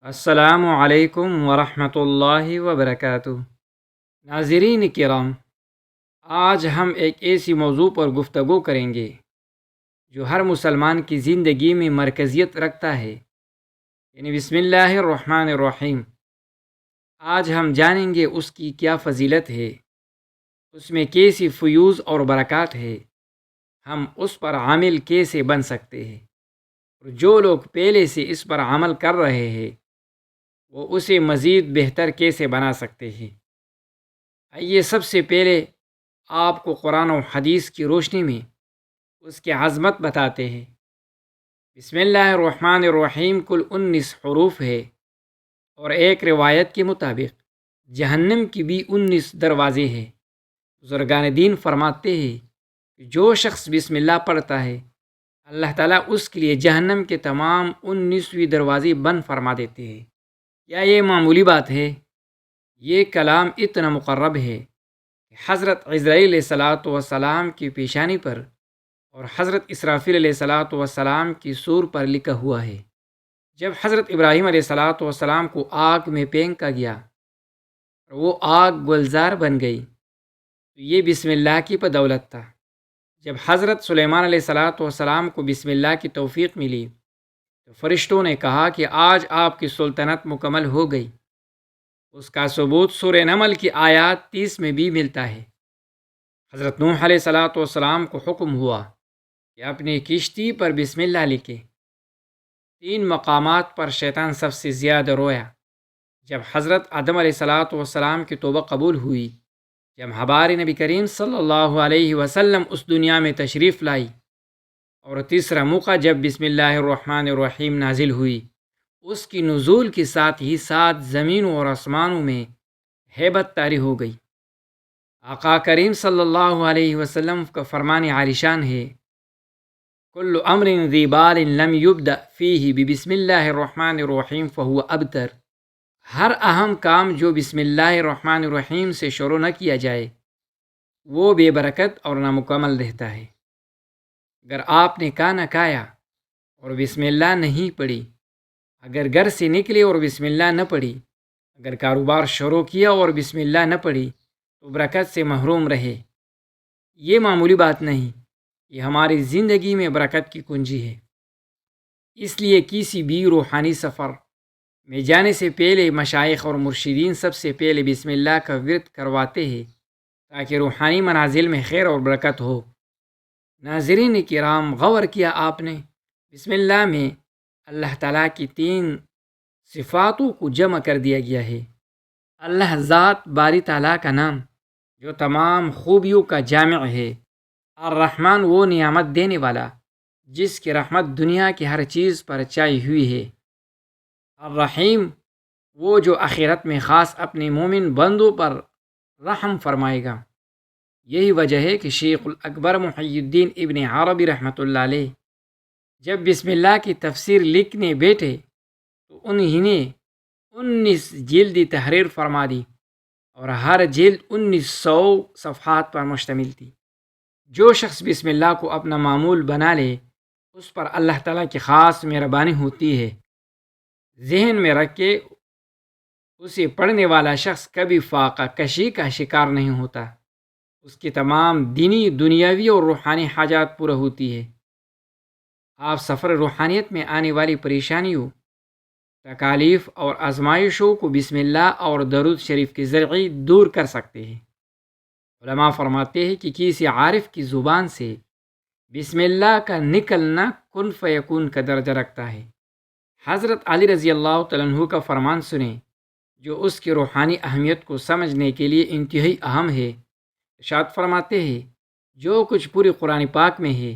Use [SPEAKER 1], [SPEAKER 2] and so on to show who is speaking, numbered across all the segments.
[SPEAKER 1] السلام علیکم ورحمۃ اللہ وبرکاتہ۔ ناظرین کرام، آج ہم ایک ایسی موضوع پر گفتگو کریں گے جو ہر مسلمان کی زندگی میں مرکزیت رکھتا ہے، یعنی بسم اللہ الرحمن الرحیم۔ آج ہم جانیں گے اس کی کیا فضیلت ہے، اس میں کیسی فیوز اور برکات ہے، ہم اس پر عامل کیسے بن سکتے ہیں، اور جو لوگ پہلے سے اس پر عمل کر رہے ہیں وہ اسے مزید بہتر کیسے بنا سکتے ہیں۔ آئیے سب سے پہلے آپ کو قرآن و حدیث کی روشنی میں اس کی عظمت بتاتے ہیں۔ بسم اللہ الرحمن الرحیم کل 19 حروف ہے، اور ایک روایت کے مطابق جہنم کی بھی 19 دروازے ہیں۔ بزرگان دین فرماتے ہیں کہ جو شخص بسم اللہ پڑھتا ہے، اللہ تعالیٰ اس کے لیے جہنم کے تمام 19ویں دروازے بند فرما دیتے ہیں۔ کیا یہ معمولی بات ہے؟ یہ کلام اتنا مقرب ہے کہ حضرت عزرائیل علیہ الصلاۃ والسلام کی پیشانی پر اور حضرت اسرافیل علیہ الصلاۃ والسلام کی سور پر لکھا ہوا ہے۔ جب حضرت ابراہیم علیہ الصلاۃ والسلام کو آگ میں پھینکا گیا اور وہ آگ گلزار بن گئی تو یہ بسم اللہ کی بدولت تھا۔ جب حضرت سلیمان علیہ الصلاۃ والسلام کو بسم اللہ کی توفیق ملی تو فرشتوں نے کہا کہ آج آپ کی سلطنت مکمل ہو گئی۔ اس کا ثبوت سورہ نمل کی آیات 30 میں بھی ملتا ہے۔ حضرت نوح علیہ الصلاۃ والسلام کو حکم ہوا کہ اپنی کشتی پر بسم اللہ لکھے۔ 3 مقامات پر شیطان سب سے زیادہ رویا: جب حضرت آدم علیہ الصلاۃ والسلام کی توبہ قبول ہوئی، جب ہمارے نبی کریم صلی اللہ علیہ وسلم اس دنیا میں تشریف لائی، اور تیسرا موقع جب بسم اللہ الرحمن الرحیم نازل ہوئی۔ اس کی نزول کے ساتھ ہی 7 زمینوں اور آسمانوں میں ہیبت طاری ہو گئی۔ آقا کریم صلی اللہ علیہ وسلم کا فرمان عالیشان ہے: کل امر ذی بال لم یبدأ فیہ ببسم اللہ الرحمن الرحیم فہو ابتر۔ ہر اہم کام جو بسم اللہ الرحمن الرحیم سے شروع نہ کیا جائے وہ بے برکت اور نامکمل رہتا ہے۔ اگر آپ نے کھانا کھایا اور بسم اللہ نہیں پڑھی، اگر گھر سے نکلے اور بسم اللہ نہ پڑھی، اگر کاروبار شروع کیا اور بسم اللہ نہ پڑھی تو برکت سے محروم رہے۔ یہ معمولی بات نہیں، یہ ہماری زندگی میں برکت کی کنجی ہے۔ اس لیے کسی بھی روحانی سفر میں جانے سے پہلے مشائخ اور مرشدین سب سے پہلے بسم اللہ کا ورد کرواتے ہیں تاکہ روحانی منازل میں خیر اور برکت ہو۔ ناظرین کرام، غور کیا آپ نے؟ بسم اللہ میں اللہ تعالیٰ کی 3 صفاتوں کو جمع کر دیا گیا ہے۔ اللہ ذات باری تعالیٰ کا نام جو تمام خوبیوں کا جامع ہے۔ الرحمن وہ نعمت دینے والا جس کی رحمت دنیا کی ہر چیز پر چھائی ہوئی ہے۔ الرحیم وہ جو آخرت میں خاص اپنے مومن بندوں پر رحم فرمائے گا۔ یہی وجہ ہے کہ شیخ الاکبر محی الدین ابن عربی رحمۃ اللہ علیہ جب بسم اللہ کی تفسیر لکھنے بیٹھے تو انہی نے 19 جلدی تحریر فرما دی، اور ہر جلد 1900 صفحات پر مشتمل تھی۔ جو شخص بسم اللہ کو اپنا معمول بنا لے اس پر اللہ تعالیٰ کی خاص مہربانی ہوتی ہے۔ ذہن میں رکھ کے اسے پڑھنے والا شخص کبھی فاقہ کشی کا شکار نہیں ہوتا، اس کی تمام دینی، دنیاوی اور روحانی حاجات پورا ہوتی ہے۔ آپ سفر روحانیت میں آنے والی پریشانیوں، تکالیف اور آزمائشوں کو بسم اللہ اور درود شریف کے ذریعے دور کر سکتے ہیں۔ علماء فرماتے ہیں کہ کسی عارف کی زبان سے بسم اللہ کا نکلنا کن فیکون کا درجہ رکھتا ہے۔ حضرت علی رضی اللہ تعالیٰ عنہ کا فرمان سنیں جو اس کی روحانی اہمیت کو سمجھنے کے لیے انتہائی اہم ہے۔ ارشاد فرماتے ہیں جو کچھ پوری قرآن پاک میں ہے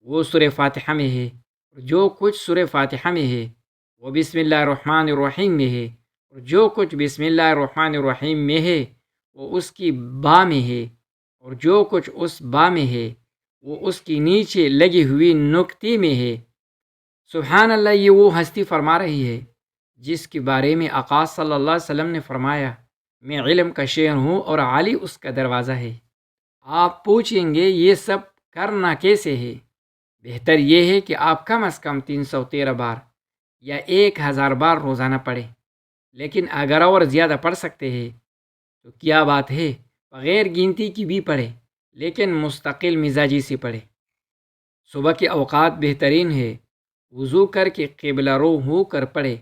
[SPEAKER 1] وہ سورہ فاتحہ میں ہے، اور جو کچھ سورہ فاتحہ میں ہے وہ بسم اللہ الرحمن الرحیم میں ہے، اور جو کچھ بسم اللہ الرحمن الرحیم میں ہے وہ اس کی با میں ہے، اور جو کچھ اس با میں ہے وہ اس کی نیچے لگی ہوئی نقطے میں ہے۔ سبحان اللہ، یہ وہ ہستی فرما رہی ہے جس کے بارے میں آقا صلی اللہ علیہ وسلم نے فرمایا میں علم کا شہر ہوں اور علی اس کا دروازہ ہے۔ آپ پوچھیں گے یہ سب کرنا کیسے ہے؟ بہتر یہ ہے کہ آپ کم از کم 313 بار یا 1000 بار روزانہ پڑھیں، لیکن اگر اور زیادہ پڑھ سکتے ہیں تو کیا بات ہے، بغیر گنتی کی بھی پڑھیں، لیکن مستقل مزاجی سے پڑھیں۔ صبح کے اوقات بہترین ہے، وضو کر کے قبلہ رو ہو کر پڑھے،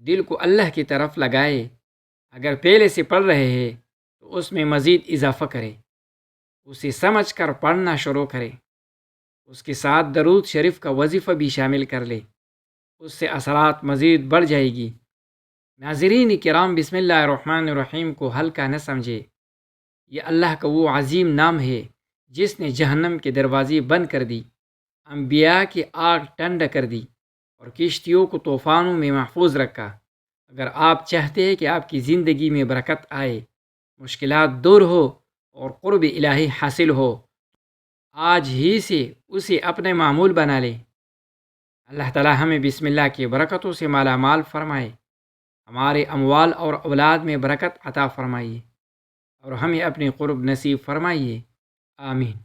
[SPEAKER 1] دل کو اللہ کی طرف لگائے۔ اگر پہلے سے پڑھ رہے ہیں تو اس میں مزید اضافہ کرے، اسے سمجھ کر پڑھنا شروع کرے، اس کے ساتھ درود شریف کا وظیفہ بھی شامل کر لے، اس سے اثرات مزید بڑھ جائے گی۔ ناظرین کرام، بسم اللہ الرحمن الرحیم کو ہلکا نہ سمجھے، یہ اللہ کا وہ عظیم نام ہے جس نے جہنم کے دروازے بند کر دی، انبیاء کی آگ ٹھنڈا کر دی اور کشتیوں کو طوفانوں میں محفوظ رکھا۔ اگر آپ چاہتے ہیں کہ آپ کی زندگی میں برکت آئے، مشکلات دور ہو اور قرب الہی حاصل ہو، آج ہی سے اسے اپنے معمول بنا لیں۔ اللہ تعالی ہمیں بسم اللہ کی برکتوں سے مالا مال فرمائے، ہمارے اموال اور اولاد میں برکت عطا فرمائیے اور ہمیں اپنی قرب نصیب فرمائیے، آمین۔